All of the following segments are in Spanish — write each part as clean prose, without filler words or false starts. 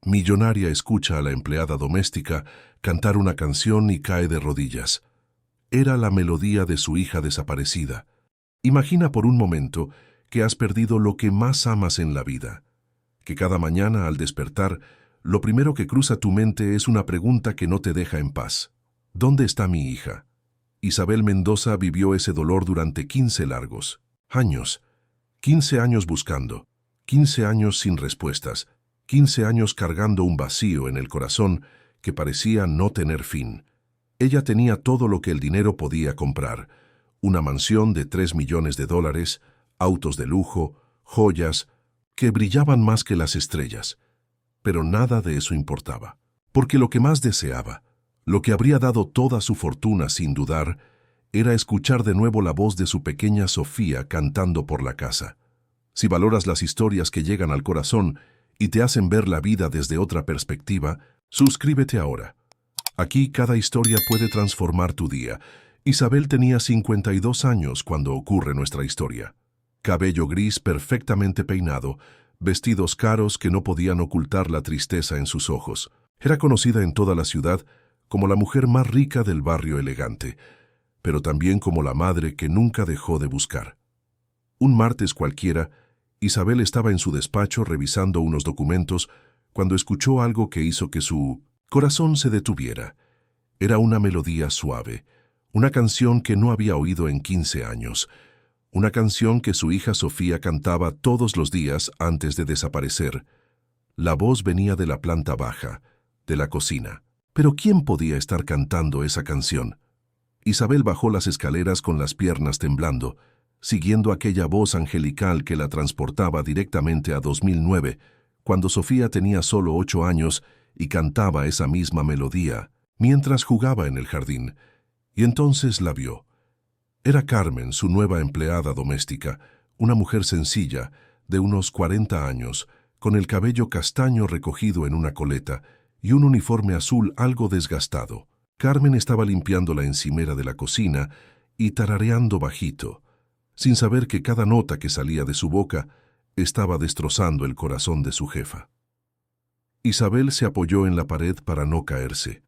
millonaria escucha a la empleada doméstica cantar una canción y cae de rodillas. Era la melodía de su hija desaparecida. Imagina por un momento que has perdido lo que más amas en la vida, que cada mañana al despertar, lo primero que cruza tu mente es una pregunta que no te deja en paz. ¿Dónde está mi hija? Isabel Mendoza vivió ese dolor durante 15 largos años. 15 años buscando, 15 años sin respuestas, 15 años cargando un vacío en el corazón que parecía no tener fin. Ella tenía todo lo que el dinero podía comprar: una mansión de $3 millones, autos de lujo, joyas, que brillaban más que las estrellas. Pero nada de eso importaba, porque lo que más deseaba, lo que habría dado toda su fortuna sin dudar, era escuchar de nuevo la voz de su pequeña Sofía cantando por la casa. Si valoras las historias que llegan al corazón y te hacen ver la vida desde otra perspectiva, suscríbete ahora. Aquí cada historia puede transformar tu día. Isabel tenía 52 años cuando ocurre nuestra historia. Cabello gris perfectamente peinado, vestidos caros que no podían ocultar la tristeza en sus ojos. Era conocida en toda la ciudad como la mujer más rica del barrio elegante, pero también como la madre que nunca dejó de buscar. Un martes cualquiera, Isabel estaba en su despacho revisando unos documentos cuando escuchó algo que hizo que su corazón se detuviera. Era una melodía suave, una canción que no había oído en 15 años, una canción que su hija Sofía cantaba todos los días antes de desaparecer. La voz venía de la planta baja, de la cocina. Pero ¿quién podía estar cantando esa canción? Isabel bajó las escaleras con las piernas temblando, siguiendo aquella voz angelical que la transportaba directamente a 2009, cuando Sofía tenía solo 8 años y cantaba esa misma melodía, mientras jugaba en el jardín. Y entonces la vio. Era Carmen, su nueva empleada doméstica, una mujer sencilla, de unos 40 años, con el cabello castaño recogido en una coleta y un uniforme azul algo desgastado. Carmen estaba limpiando la encimera de la cocina y tarareando bajito, sin saber que cada nota que salía de su boca estaba destrozando el corazón de su jefa. Isabel se apoyó en la pared para no caerse.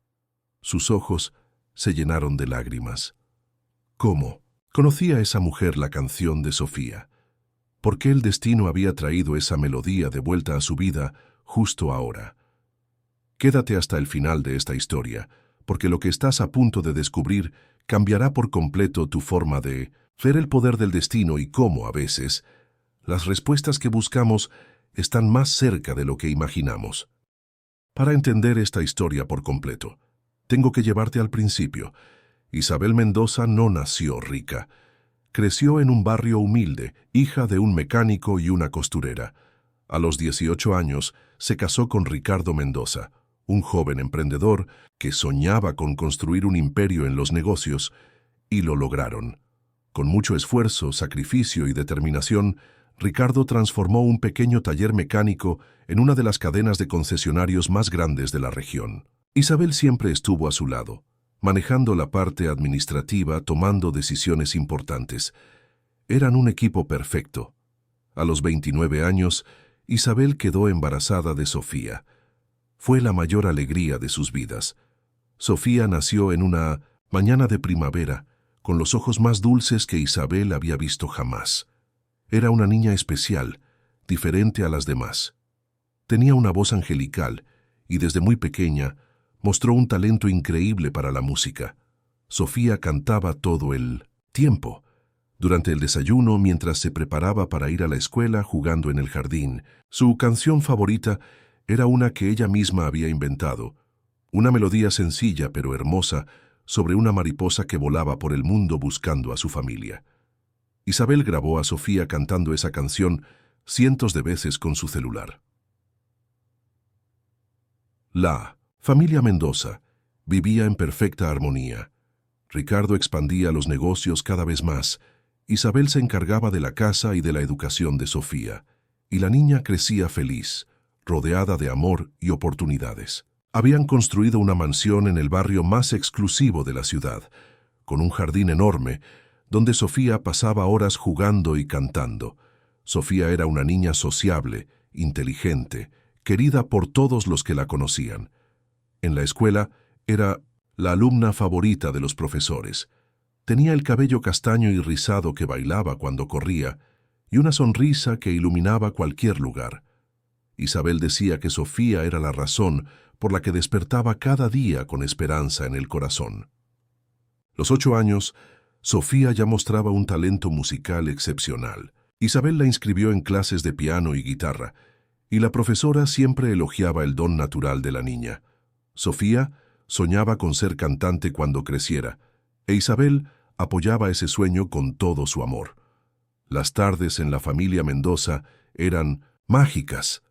Sus ojos se llenaron de lágrimas. ¿Cómo? ¿Conocía esa mujer la canción de Sofía? ¿Por qué el destino había traído esa melodía de vuelta a su vida justo ahora? Quédate hasta el final de esta historia, porque lo que estás a punto de descubrir cambiará por completo tu forma de ver el poder del destino y cómo, a veces, las respuestas que buscamos están más cerca de lo que imaginamos. Para entender esta historia por completo, tengo que llevarte al principio. Isabel Mendoza no nació rica. Creció en un barrio humilde, hija de un mecánico y una costurera. A los 18 años se casó con Ricardo Mendoza, un joven emprendedor que soñaba con construir un imperio en los negocios, y lo lograron. Con mucho esfuerzo, sacrificio y determinación, Ricardo transformó un pequeño taller mecánico en una de las cadenas de concesionarios más grandes de la región. Isabel siempre estuvo a su lado, manejando la parte administrativa, tomando decisiones importantes. Eran un equipo perfecto. A los 29 años, Isabel quedó embarazada de Sofía. Fue la mayor alegría de sus vidas. Sofía nació en una mañana de primavera, con los ojos más dulces que Isabel había visto jamás. Era una niña especial, diferente a las demás. Tenía una voz angelical y desde muy pequeña mostró un talento increíble para la música. Sofía cantaba todo el tiempo. Durante el desayuno, mientras se preparaba para ir a la escuela jugando en el jardín, su canción favorita era una que ella misma había inventado, una melodía sencilla pero hermosa sobre una mariposa que volaba por el mundo buscando a su familia. Isabel grabó a Sofía cantando esa canción cientos de veces con su celular. La familia Mendoza vivía en perfecta armonía. Ricardo expandía los negocios cada vez más. Isabel se encargaba de la casa y de la educación de Sofía, y la niña crecía feliz, rodeada de amor y oportunidades. Habían construido una mansión en el barrio más exclusivo de la ciudad, con un jardín enorme, donde Sofía pasaba horas jugando y cantando. Sofía era una niña sociable, inteligente, querida por todos los que la conocían. En la escuela era la alumna favorita de los profesores. Tenía el cabello castaño y rizado que bailaba cuando corría y una sonrisa que iluminaba cualquier lugar. Isabel decía que Sofía era la razón por la que despertaba cada día con esperanza en el corazón. Los 8 años, Sofía ya mostraba un talento musical excepcional. Isabel la inscribió en clases de piano y guitarra, y la profesora siempre elogiaba el don natural de la niña. Sofía soñaba con ser cantante cuando creciera, e Isabel apoyaba ese sueño con todo su amor. Las tardes en la familia Mendoza eran mágicas.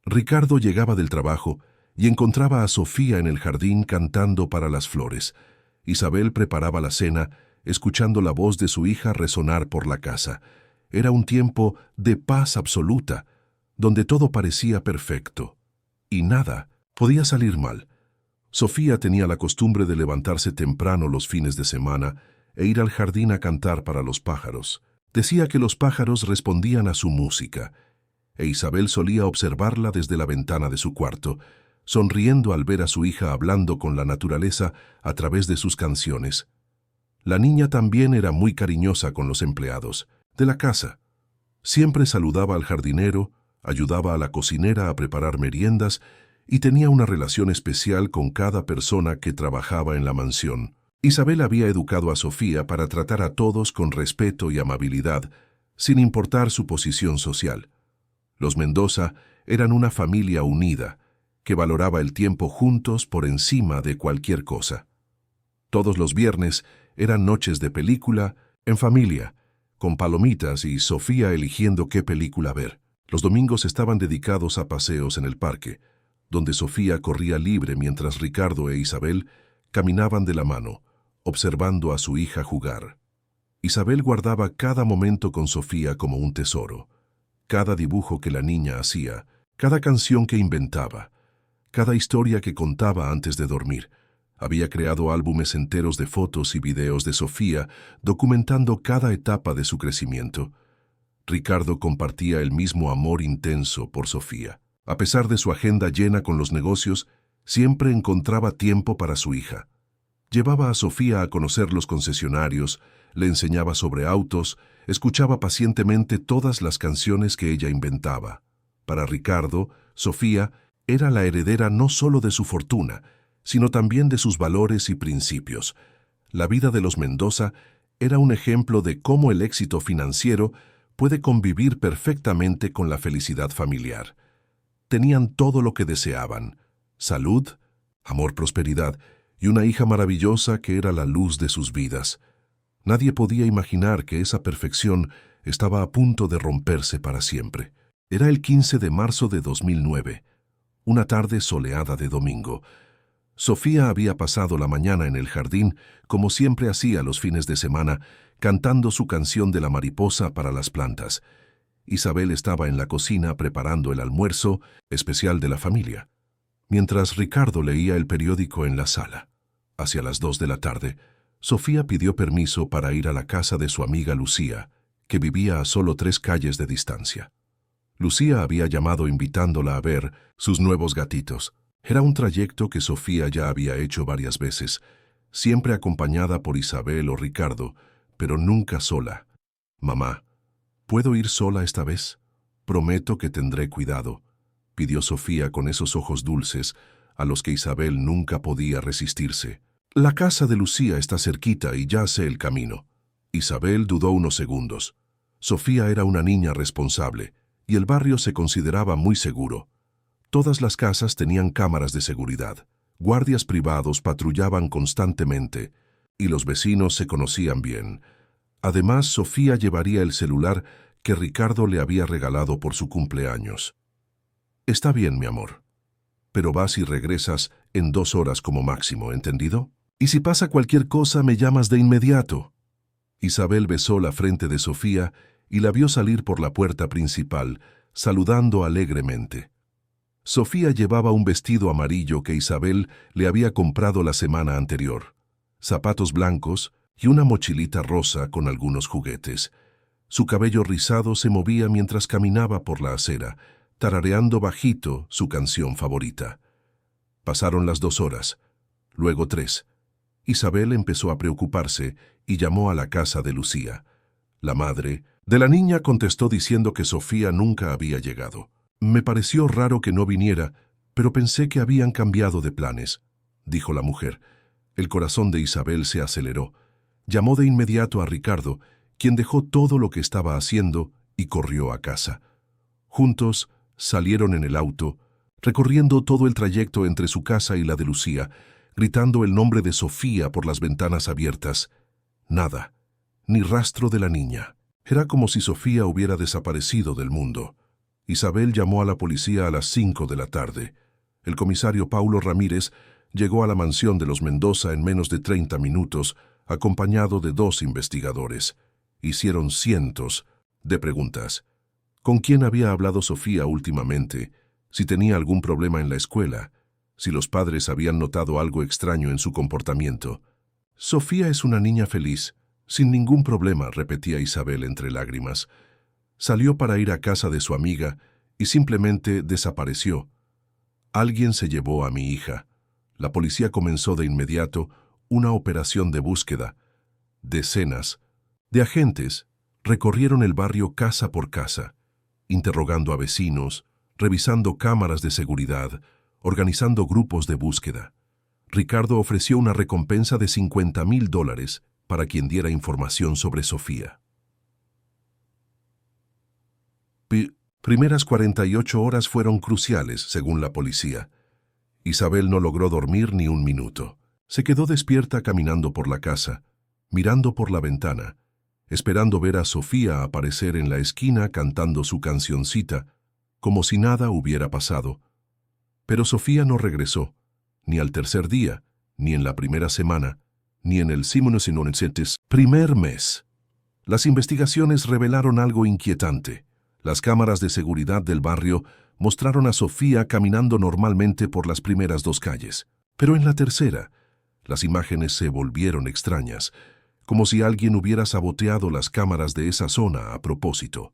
Ricardo llegaba del trabajo y encontraba a Sofía en el jardín cantando para las flores. Isabel preparaba la cena, escuchando la voz de su hija resonar por la casa. Era un tiempo de paz absoluta, donde todo parecía perfecto, y nada podía salir mal. Sofía tenía la costumbre de levantarse temprano los fines de semana e ir al jardín a cantar para los pájaros. Decía que los pájaros respondían a su música, e Isabel solía observarla desde la ventana de su cuarto, sonriendo al ver a su hija hablando con la naturaleza a través de sus canciones. La niña también era muy cariñosa con los empleados de la casa. Siempre saludaba al jardinero, ayudaba a la cocinera a preparar meriendas y tenía una relación especial con cada persona que trabajaba en la mansión. Isabel había educado a Sofía para tratar a todos con respeto y amabilidad, sin importar su posición social. Los Mendoza eran una familia unida, que valoraba el tiempo juntos por encima de cualquier cosa. Todos los viernes eran noches de película, en familia, con palomitas y Sofía eligiendo qué película ver. Los domingos estaban dedicados a paseos en el parque, donde Sofía corría libre mientras Ricardo e Isabel caminaban de la mano, observando a su hija jugar. Isabel guardaba cada momento con Sofía como un tesoro, cada dibujo que la niña hacía, cada canción que inventaba, cada historia que contaba antes de dormir. Había creado álbumes enteros de fotos y videos de Sofía, documentando cada etapa de su crecimiento. Ricardo compartía el mismo amor intenso por Sofía. A pesar de su agenda llena con los negocios, siempre encontraba tiempo para su hija. Llevaba a Sofía a conocer los concesionarios, le enseñaba sobre autos, escuchaba pacientemente todas las canciones que ella inventaba. Para Ricardo, Sofía era la heredera no solo de su fortuna, sino también de sus valores y principios. La vida de los Mendoza era un ejemplo de cómo el éxito financiero puede convivir perfectamente con la felicidad familiar. Tenían todo lo que deseaban: salud, amor, prosperidad y una hija maravillosa que era la luz de sus vidas. Nadie podía imaginar que esa perfección estaba a punto de romperse para siempre. Era el 15 de marzo de 2009, una tarde soleada de domingo. Sofía había pasado la mañana en el jardín, como siempre hacía los fines de semana, cantando su canción de la mariposa para las plantas. Isabel estaba en la cocina preparando el almuerzo especial de la familia, mientras Ricardo leía el periódico en la sala. Hacia las 2 de la tarde, Sofía pidió permiso para ir a la casa de su amiga Lucía, que vivía a solo 3 calles de distancia. Lucía había llamado invitándola a ver sus nuevos gatitos. Era un trayecto que Sofía ya había hecho varias veces, siempre acompañada por Isabel o Ricardo, pero nunca sola. «Mamá, ¿puedo ir sola esta vez? Prometo que tendré cuidado», pidió Sofía con esos ojos dulces a los que Isabel nunca podía resistirse. «La casa de Lucía está cerquita y ya sé el camino». Isabel dudó unos segundos. Sofía era una niña responsable y el barrio se consideraba muy seguro. Todas las casas tenían cámaras de seguridad. Guardias privados patrullaban constantemente y los vecinos se conocían bien. Además, Sofía llevaría el celular que Ricardo le había regalado por su cumpleaños. «Está bien, mi amor, pero vas y regresas en 2 horas como máximo, ¿entendido? Y si pasa cualquier cosa, me llamas de inmediato». Isabel besó la frente de Sofía y la vio salir por la puerta principal, saludando alegremente. Sofía llevaba un vestido amarillo que Isabel le había comprado la semana anterior, zapatos blancos y una mochilita rosa con algunos juguetes. Su cabello rizado se movía mientras caminaba por la acera, tarareando bajito su canción favorita. Pasaron las 2 horas, luego 3. Isabel empezó a preocuparse y llamó a la casa de Lucía. La madre de la niña contestó diciendo que Sofía nunca había llegado. Me pareció raro que no viniera, pero pensé que habían cambiado de planes, dijo la mujer. El corazón de Isabel se aceleró. Llamó de inmediato a Ricardo, quien dejó todo lo que estaba haciendo y corrió a casa. Juntos salieron en el auto, recorriendo todo el trayecto entre su casa y la de Lucía, gritando el nombre de Sofía por las ventanas abiertas. Nada, ni rastro de la niña. Era como si Sofía hubiera desaparecido del mundo. Isabel llamó a la policía a las 5 de la tarde. El comisario Paulo Ramírez llegó a la mansión de los Mendoza en menos de 30 minutos, acompañado de 2 investigadores. Hicieron cientos de preguntas. ¿Con quién había hablado Sofía últimamente? Si tenía algún problema en la escuela, si los padres habían notado algo extraño en su comportamiento. Sofía es una niña feliz, sin ningún problema, repetía Isabel entre lágrimas. Salió para ir a casa de su amiga y simplemente desapareció. Alguien se llevó a mi hija. La policía comenzó de inmediato una operación de búsqueda. Decenas de agentes recorrieron el barrio casa por casa, interrogando a vecinos, revisando cámaras de seguridad, organizando grupos de búsqueda. Ricardo ofreció una recompensa de $50,000 para quien diera información sobre Sofía. Primeras 48 horas fueron cruciales, según la policía. Isabel no logró dormir ni un minuto. Se quedó despierta caminando por la casa, mirando por la ventana, esperando ver a Sofía aparecer en la esquina cantando su cancioncita, como si nada hubiera pasado. Pero Sofía no regresó, ni al tercer día, ni en la primera semana, ni en el primer mes. Las investigaciones revelaron algo inquietante. Las cámaras de seguridad del barrio mostraron a Sofía caminando normalmente por las primeras 2 calles. Pero en la tercera, las imágenes se volvieron extrañas, como si alguien hubiera saboteado las cámaras de esa zona a propósito.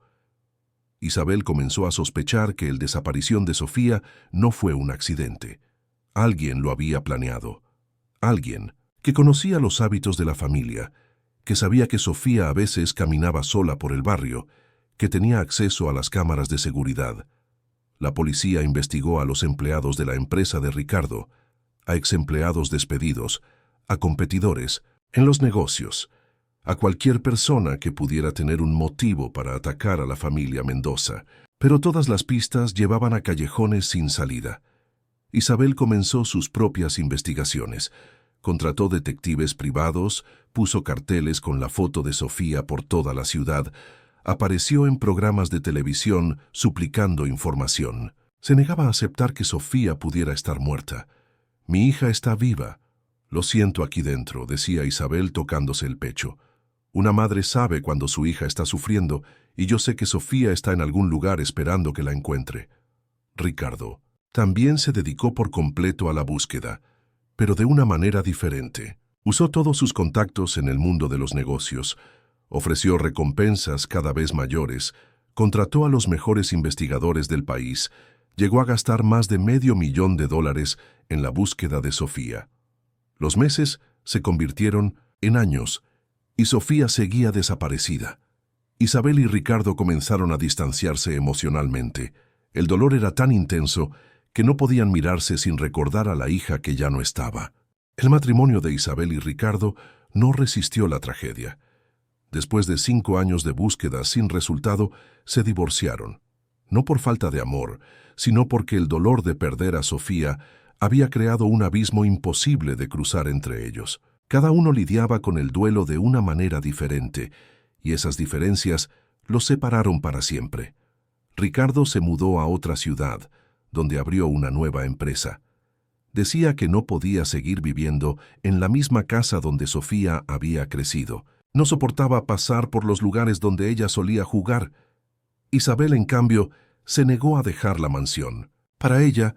Isabel comenzó a sospechar que la desaparición de Sofía no fue un accidente. Alguien lo había planeado. Alguien que conocía los hábitos de la familia, que sabía que Sofía a veces caminaba sola por el barrio, que tenía acceso a las cámaras de seguridad. La policía investigó a los empleados de la empresa de Ricardo, a exempleados despedidos, a competidores, en los negocios, a cualquier persona que pudiera tener un motivo para atacar a la familia Mendoza. Pero todas las pistas llevaban a callejones sin salida. Isabel comenzó sus propias investigaciones. Contrató detectives privados, puso carteles con la foto de Sofía por toda la ciudad, apareció en programas de televisión suplicando información. Se negaba a aceptar que Sofía pudiera estar muerta. Mi hija está viva. Lo siento aquí dentro, decía Isabel tocándose el pecho. Una madre sabe cuando su hija está sufriendo y yo sé que Sofía está en algún lugar esperando que la encuentre. Ricardo también se dedicó por completo a la búsqueda, pero de una manera diferente. Usó todos sus contactos en el mundo de los negocios, ofreció recompensas cada vez mayores, contrató a los mejores investigadores del país, llegó a gastar más de $500,000 en la búsqueda de Sofía. Los meses se convirtieron en años y Sofía seguía desaparecida. Isabel y Ricardo comenzaron a distanciarse emocionalmente. El dolor era tan intenso que no podían mirarse sin recordar a la hija que ya no estaba. El matrimonio de Isabel y Ricardo no resistió la tragedia. Después de 5 años de búsqueda sin resultado, se divorciaron. No por falta de amor, sino porque el dolor de perder a Sofía había creado un abismo imposible de cruzar entre ellos. Cada uno lidiaba con el duelo de una manera diferente, y esas diferencias los separaron para siempre. Ricardo se mudó a otra ciudad, donde abrió una nueva empresa. Decía que no podía seguir viviendo en la misma casa donde Sofía había crecido. No soportaba pasar por los lugares donde ella solía jugar. Isabel, en cambio, se negó a dejar la mansión. Para ella,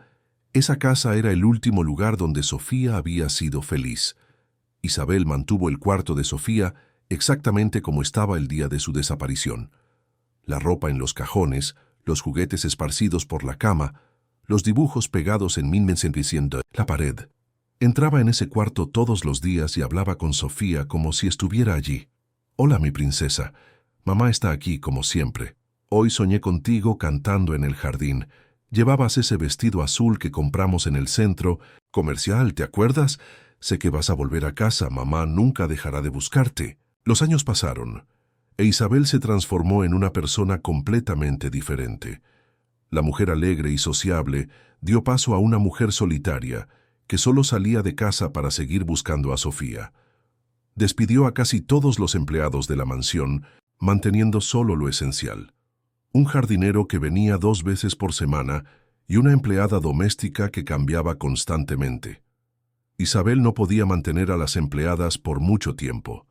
esa casa era el último lugar donde Sofía había sido feliz. Isabel mantuvo el cuarto de Sofía exactamente como estaba el día de su desaparición. La ropa en los cajones, los juguetes esparcidos por la cama, los dibujos pegados en la pared. Entraba en ese cuarto todos los días y hablaba con Sofía como si estuviera allí. «Hola, mi princesa. Mamá está aquí como siempre. Hoy soñé contigo cantando en el jardín. Llevabas ese vestido azul que compramos en el centro comercial, ¿te acuerdas? Sé que vas a volver a casa, mamá nunca dejará de buscarte». Los años pasaron, e Isabel se transformó en una persona completamente diferente. La mujer alegre y sociable dio paso a una mujer solitaria, que solo salía de casa para seguir buscando a Sofía. Despidió a casi todos los empleados de la mansión, manteniendo solo lo esencial. Un jardinero que venía 2 veces por semana y una empleada doméstica que cambiaba constantemente. Isabel no podía mantener a las empleadas por mucho tiempo.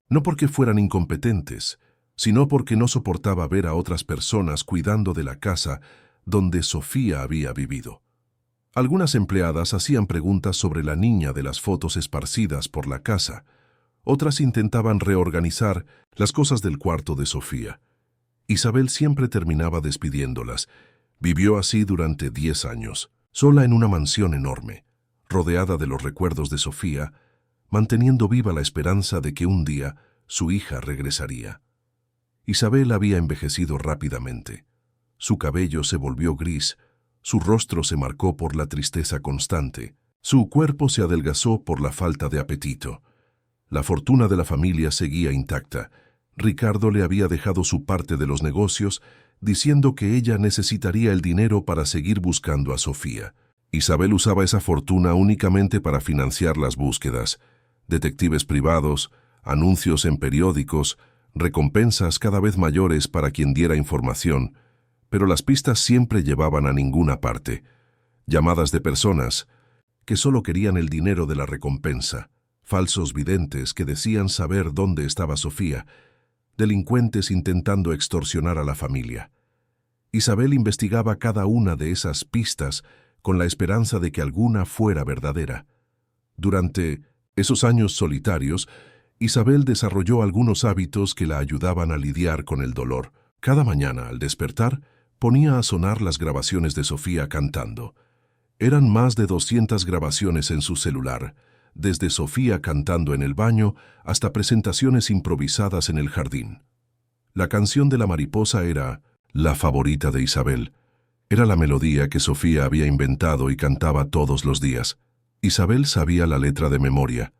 No porque fueran incompetentes, sino porque no soportaba ver a otras personas cuidando de la casa donde Sofía había vivido. Algunas empleadas hacían preguntas sobre la niña de las fotos esparcidas por la casa. Otras intentaban reorganizar las cosas del cuarto de Sofía. Isabel siempre terminaba despidiéndolas. Vivió así durante 10 años, sola en una mansión enorme, rodeada de los recuerdos de Sofía, manteniendo viva la esperanza de que un día su hija regresaría. Isabel había envejecido rápidamente. Su cabello se volvió gris, su rostro se marcó por la tristeza constante, su cuerpo se adelgazó por la falta de apetito. La fortuna de la familia seguía intacta. Ricardo le había dejado su parte de los negocios, diciendo que ella necesitaría el dinero para seguir buscando a Sofía. Isabel usaba esa fortuna únicamente para financiar las búsquedas. Detectives privados, anuncios en periódicos, recompensas cada vez mayores para quien diera información, pero las pistas siempre llevaban a ninguna parte. Llamadas de personas que solo querían el dinero de la recompensa, falsos videntes que decían saber dónde estaba Sofía, delincuentes intentando extorsionar a la familia. Isabel investigaba cada una de esas pistas con la esperanza de que alguna fuera verdadera. Durante esos años solitarios, Isabel desarrolló algunos hábitos que la ayudaban a lidiar con el dolor. Cada mañana, al despertar, ponía a sonar las grabaciones de Sofía cantando. Eran más de 200 grabaciones en su celular, desde Sofía cantando en el baño hasta presentaciones improvisadas en el jardín. La canción de la mariposa era la favorita de Isabel. Era la melodía que Sofía había inventado y cantaba todos los días. Isabel sabía la letra de memoria.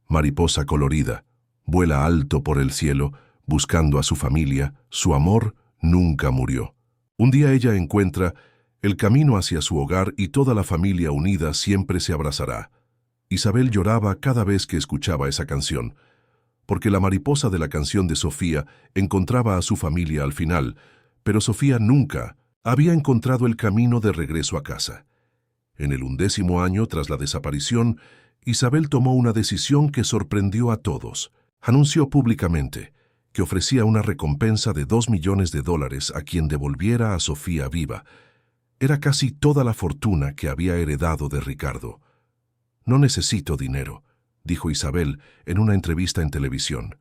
Mariposa colorida, vuela alto por el cielo, buscando a su familia, su amor nunca murió. Un día ella encuentra el camino hacia su hogar y toda la familia unida siempre se abrazará. Isabel lloraba cada vez que escuchaba esa canción, porque la mariposa de la canción de Sofía encontraba a su familia al final, pero Sofía nunca había encontrado el camino de regreso a casa. En el 11º año tras la desaparición, Isabel tomó una decisión que sorprendió a todos. Anunció públicamente que ofrecía una recompensa de $2 millones a quien devolviera a Sofía viva. Era casi toda la fortuna que había heredado de Ricardo. «No necesito dinero», dijo Isabel en una entrevista en televisión.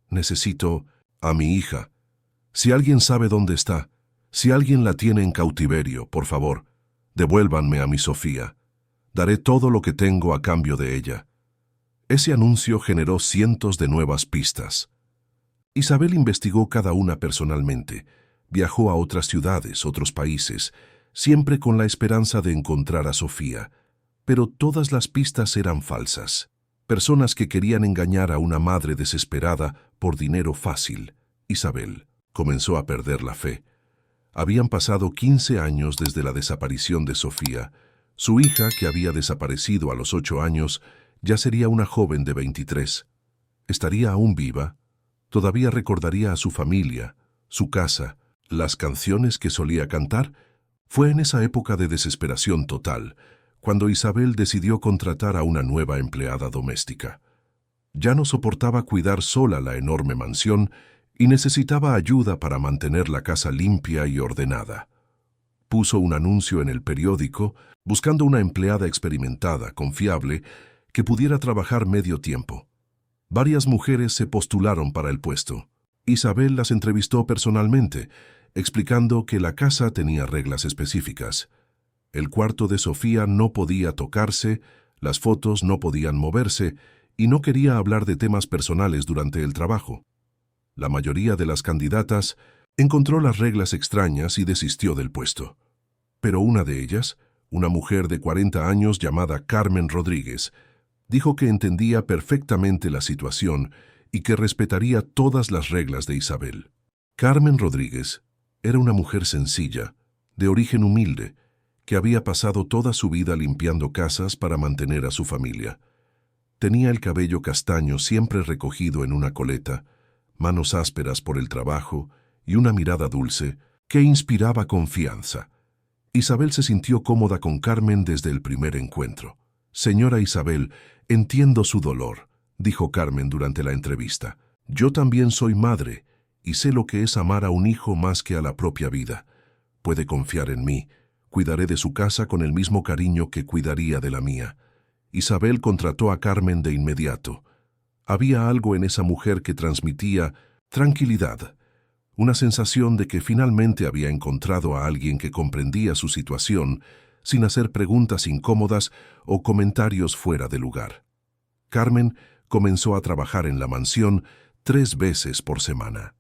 «Necesito a mi hija. Si alguien sabe dónde está, si alguien la tiene en cautiverio, por favor, devuélvanme a mi Sofía. Daré todo lo que tengo a cambio de ella». Ese anuncio generó cientos de nuevas pistas. Isabel investigó cada una personalmente, viajó a otras ciudades, otros países, siempre con la esperanza de encontrar a Sofía. Pero todas las pistas eran falsas. Personas que querían engañar a una madre desesperada por dinero fácil. Isabel comenzó a perder la fe. Habían pasado 15 años desde la desaparición de Sofía. Su hija, que había desaparecido a los 8 años, ya sería una joven de 23. ¿Estaría aún viva? ¿Todavía recordaría a su familia, su casa, las canciones que solía cantar? Fue en esa época de desesperación total cuando Isabel decidió contratar a una nueva empleada doméstica. Ya no soportaba cuidar sola la enorme mansión y necesitaba ayuda para mantener la casa limpia y ordenada. Puso un anuncio en el periódico buscando una empleada experimentada, confiable, que pudiera trabajar medio tiempo. Varias mujeres se postularon para el puesto. Isabel las entrevistó personalmente, explicando que la casa tenía reglas específicas. El cuarto de Sofía no podía tocarse, las fotos no podían moverse y no quería hablar de temas personales durante el trabajo. La mayoría de las candidatas encontró las reglas extrañas y desistió del puesto. Pero una de ellas, una mujer de 40 años llamada Carmen Rodríguez, dijo que entendía perfectamente la situación y que respetaría todas las reglas de Isabel. Carmen Rodríguez era una mujer sencilla, de origen humilde, que había pasado toda su vida limpiando casas para mantener a su familia. Tenía el cabello castaño siempre recogido en una coleta, manos ásperas por el trabajo y una mirada dulce que inspiraba confianza. Isabel se sintió cómoda con Carmen desde el primer encuentro. «Señora Isabel, entiendo su dolor», dijo Carmen durante la entrevista. «Yo también soy madre y sé lo que es amar a un hijo más que a la propia vida. Puede confiar en mí. Cuidaré de su casa con el mismo cariño que cuidaría de la mía». Isabel contrató a Carmen de inmediato. Había algo en esa mujer que transmitía tranquilidad, una sensación de que finalmente había encontrado a alguien que comprendía su situación sin hacer preguntas incómodas o comentarios fuera de lugar. Carmen comenzó a trabajar en la mansión 3 veces por semana: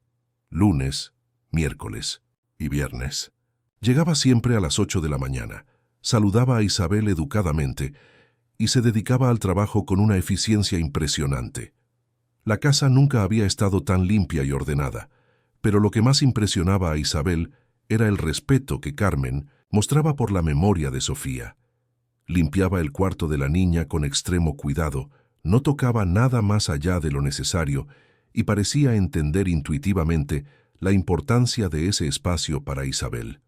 lunes, miércoles y viernes. Llegaba siempre a las 8 de la mañana, saludaba a Isabel educadamente y se dedicaba al trabajo con una eficiencia impresionante. La casa nunca había estado tan limpia y ordenada, pero lo que más impresionaba a Isabel era el respeto que Carmen mostraba por la memoria de Sofía. Limpiaba el cuarto de la niña con extremo cuidado, no tocaba nada más allá de lo necesario y parecía entender intuitivamente la importancia de ese espacio para Isabel.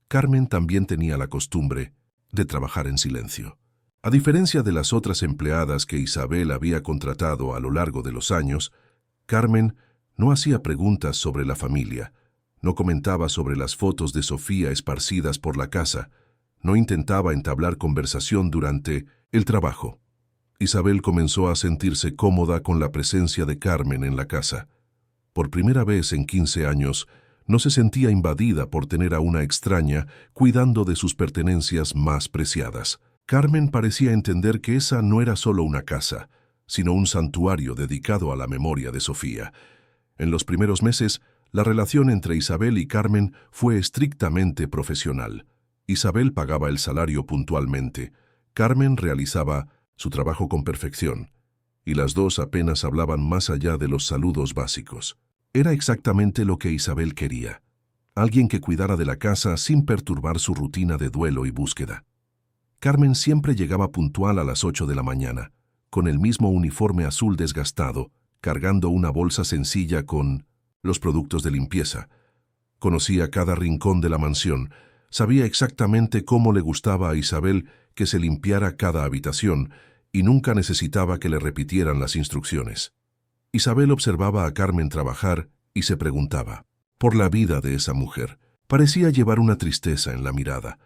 Carmen también tenía la costumbre de trabajar en silencio. A diferencia de las otras empleadas que Isabel había contratado a lo largo de los años, Carmen no hacía preguntas sobre la familia, no comentaba sobre las fotos de Sofía esparcidas por la casa, no intentaba entablar conversación durante el trabajo. Isabel comenzó a sentirse cómoda con la presencia de Carmen en la casa. Por primera vez en 15 años, no se sentía invadida por tener a una extraña cuidando de sus pertenencias más preciadas. Carmen parecía entender que esa no era solo una casa, sino un santuario dedicado a la memoria de Sofía. En los primeros meses, la relación entre Isabel y Carmen fue estrictamente profesional. Isabel pagaba el salario puntualmente, Carmen realizaba su trabajo con perfección, y las dos apenas hablaban más allá de los saludos básicos. Era exactamente lo que Isabel quería: alguien que cuidara de la casa sin perturbar su rutina de duelo y búsqueda. Carmen siempre llegaba puntual a las 8 de la mañana, con el mismo uniforme azul desgastado, cargando una bolsa sencilla con los productos de limpieza. Conocía cada rincón de la mansión, sabía exactamente cómo le gustaba a Isabel que se limpiara cada habitación y nunca necesitaba que le repitieran las instrucciones. Isabel observaba a Carmen trabajar y se preguntaba por la vida de esa mujer. Parecía llevar una tristeza en la mirada,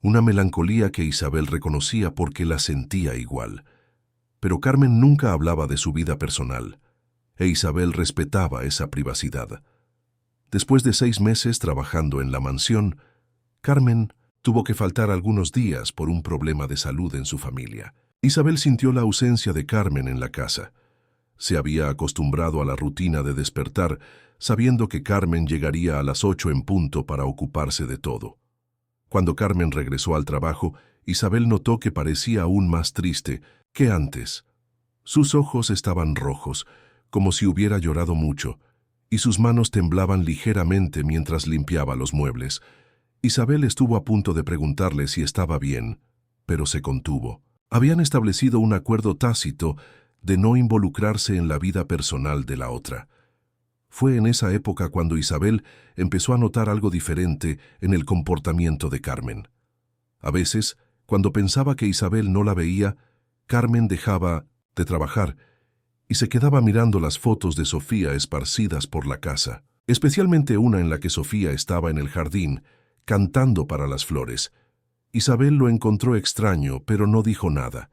una melancolía que Isabel reconocía porque la sentía igual. Pero Carmen nunca hablaba de su vida personal, e Isabel respetaba esa privacidad. Después de 6 meses trabajando en la mansión, Carmen tuvo que faltar algunos días por un problema de salud en su familia. Isabel sintió la ausencia de Carmen en la casa. Se había acostumbrado a la rutina de despertar, sabiendo que Carmen llegaría a las 8 en punto para ocuparse de todo. Cuando Carmen regresó al trabajo, Isabel notó que parecía aún más triste que antes. Sus ojos estaban rojos, como si hubiera llorado mucho, y sus manos temblaban ligeramente mientras limpiaba los muebles. Isabel estuvo a punto de preguntarle si estaba bien, pero se contuvo. Habían establecido un acuerdo tácito de no involucrarse en la vida personal de la otra. Fue en esa época cuando Isabel empezó a notar algo diferente en el comportamiento de Carmen. A veces, cuando pensaba que Isabel no la veía, Carmen dejaba de trabajar y se quedaba mirando las fotos de Sofía esparcidas por la casa, especialmente una en la que Sofía estaba en el jardín, cantando para las flores. Isabel lo encontró extraño, pero no dijo nada.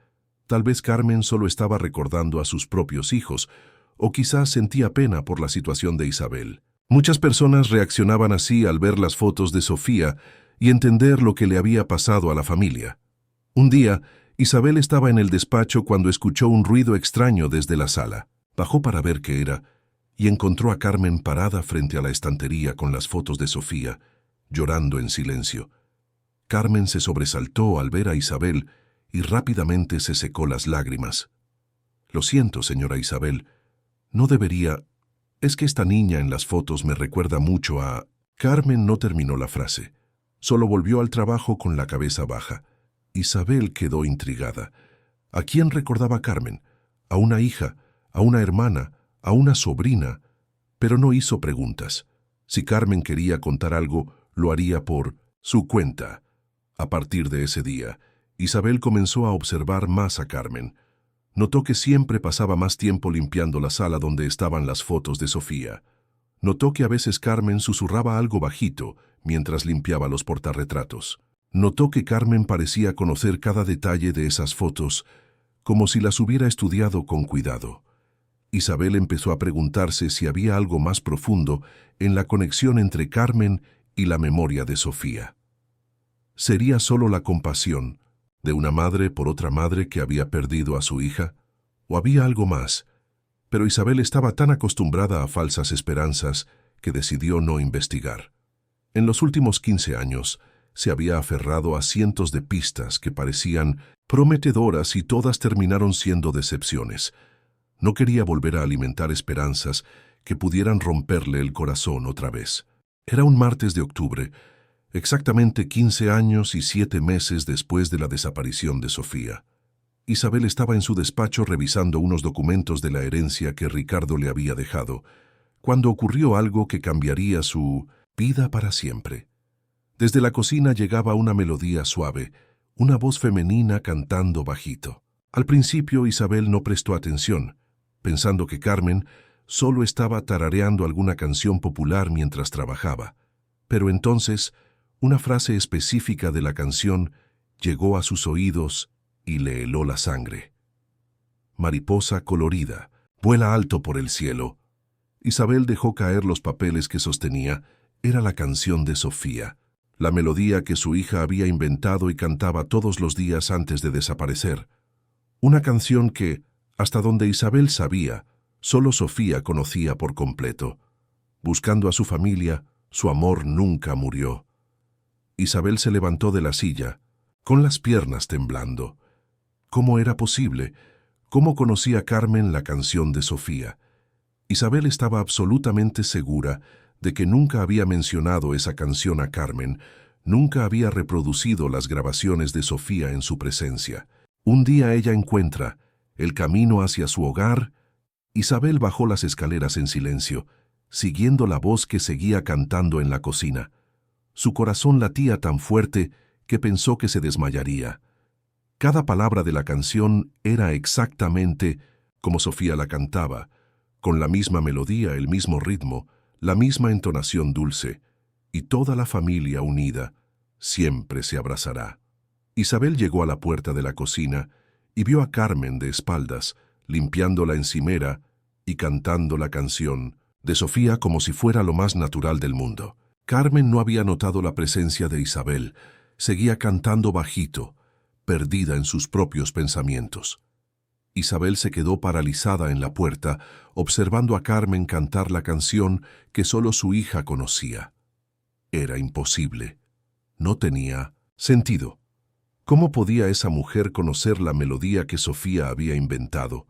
Tal vez Carmen solo estaba recordando a sus propios hijos, o quizás sentía pena por la situación de Isabel. Muchas personas reaccionaban así al ver las fotos de Sofía y entender lo que le había pasado a la familia. Un día, Isabel estaba en el despacho cuando escuchó un ruido extraño desde la sala. Bajó para ver qué era y encontró a Carmen parada frente a la estantería con las fotos de Sofía, llorando en silencio. Carmen se sobresaltó al ver a Isabel y rápidamente se secó las lágrimas. «Lo siento, señora Isabel, no debería... Es que esta niña en las fotos me recuerda mucho a...». Carmen no terminó la frase. Solo volvió al trabajo con la cabeza baja. Isabel quedó intrigada. ¿A quién recordaba Carmen? ¿A una hija? ¿A una hermana? ¿A una sobrina? Pero no hizo preguntas. Si Carmen quería contar algo, lo haría por su cuenta. A partir de ese día, Isabel comenzó a observar más a Carmen. Notó que siempre pasaba más tiempo limpiando la sala donde estaban las fotos de Sofía. Notó que a veces Carmen susurraba algo bajito mientras limpiaba los portarretratos. Notó que Carmen parecía conocer cada detalle de esas fotos, como si las hubiera estudiado con cuidado. Isabel empezó a preguntarse si había algo más profundo en la conexión entre Carmen y la memoria de Sofía. ¿Sería solo la compasión de una madre por otra madre que había perdido a su hija? ¿O había algo más? Pero Isabel estaba tan acostumbrada a falsas esperanzas que decidió no investigar. En los últimos 15 años, se había aferrado a cientos de pistas que parecían prometedoras y todas terminaron siendo decepciones. No quería volver a alimentar esperanzas que pudieran romperle el corazón otra vez. Era un martes de octubre, exactamente 15 años y 7 meses después de la desaparición de Sofía. Isabel estaba en su despacho revisando unos documentos de la herencia que Ricardo le había dejado, cuando ocurrió algo que cambiaría su vida para siempre. Desde la cocina llegaba una melodía suave, una voz femenina cantando bajito. Al principio Isabel no prestó atención, pensando que Carmen solo estaba tarareando alguna canción popular mientras trabajaba. Pero entonces, una frase específica de la canción llegó a sus oídos y le heló la sangre. Mariposa colorida, vuela alto por el cielo. Isabel dejó caer los papeles que sostenía. Era la canción de Sofía, la melodía que su hija había inventado y cantaba todos los días antes de desaparecer. Una canción que, hasta donde Isabel sabía, solo Sofía conocía por completo. Buscando a su familia, su amor nunca murió. Isabel se levantó de la silla, con las piernas temblando. ¿Cómo era posible? ¿Cómo conocía Carmen la canción de Sofía? Isabel estaba absolutamente segura de que nunca había mencionado esa canción a Carmen, nunca había reproducido las grabaciones de Sofía en su presencia. Un día ella encuentra el camino hacia su hogar. Isabel bajó las escaleras en silencio, siguiendo la voz que seguía cantando en la cocina. Su corazón latía tan fuerte que pensó que se desmayaría. Cada palabra de la canción era exactamente como Sofía la cantaba, con la misma melodía, el mismo ritmo, la misma entonación dulce, y toda la familia unida siempre se abrazará. Isabel llegó a la puerta de la cocina y vio a Carmen de espaldas, limpiando la encimera y cantando la canción de Sofía como si fuera lo más natural del mundo. Carmen no había notado la presencia de Isabel, seguía cantando bajito, perdida en sus propios pensamientos. Isabel se quedó paralizada en la puerta, observando a Carmen cantar la canción que solo su hija conocía. Era imposible. No tenía sentido. ¿Cómo podía esa mujer conocer la melodía que Sofía había inventado?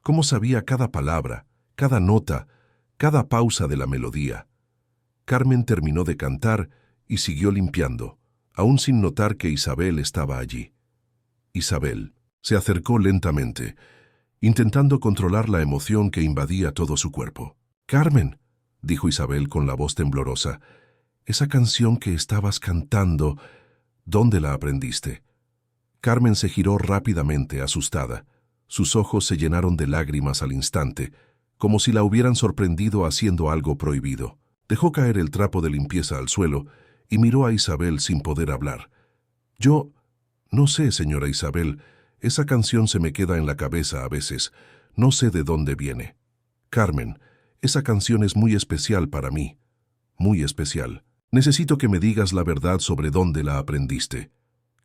¿Cómo sabía cada palabra, cada nota, cada pausa de la melodía? Carmen terminó de cantar y siguió limpiando, aún sin notar que Isabel estaba allí. Isabel se acercó lentamente, intentando controlar la emoción que invadía todo su cuerpo. «Carmen», dijo Isabel con la voz temblorosa, «esa canción que estabas cantando, ¿dónde la aprendiste?» Carmen se giró rápidamente, asustada. Sus ojos se llenaron de lágrimas al instante, como si la hubieran sorprendido haciendo algo prohibido. Dejó caer el trapo de limpieza al suelo y miró a Isabel sin poder hablar. «Yo no sé, señora Isabel, esa canción se me queda en la cabeza a veces. No sé de dónde viene. Carmen, esa canción es muy especial para mí. muy especial. Necesito que me digas la verdad sobre dónde la aprendiste.